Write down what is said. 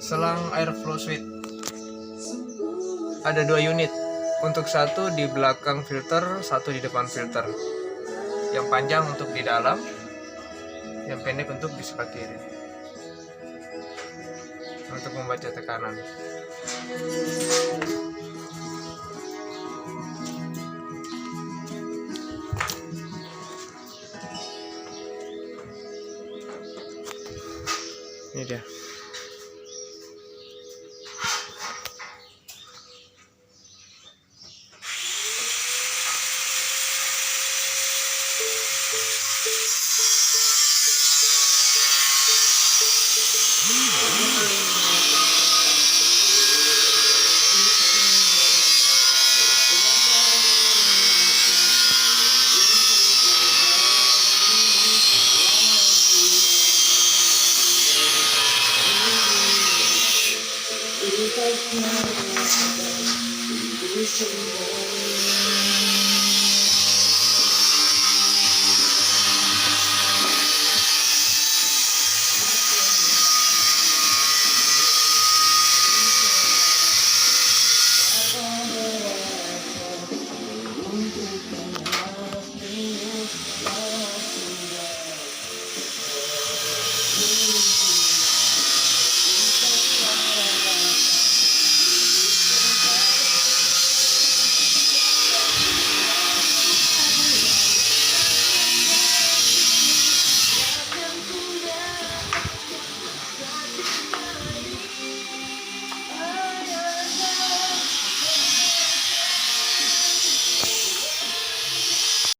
selang airflow switch. Ada 2 unit, untuk satu di belakang filter, satu di depan filter. Yang panjang untuk di dalam, yang pendek untuk di sebelah kiri, untuk membaca tekanan. Ini dia.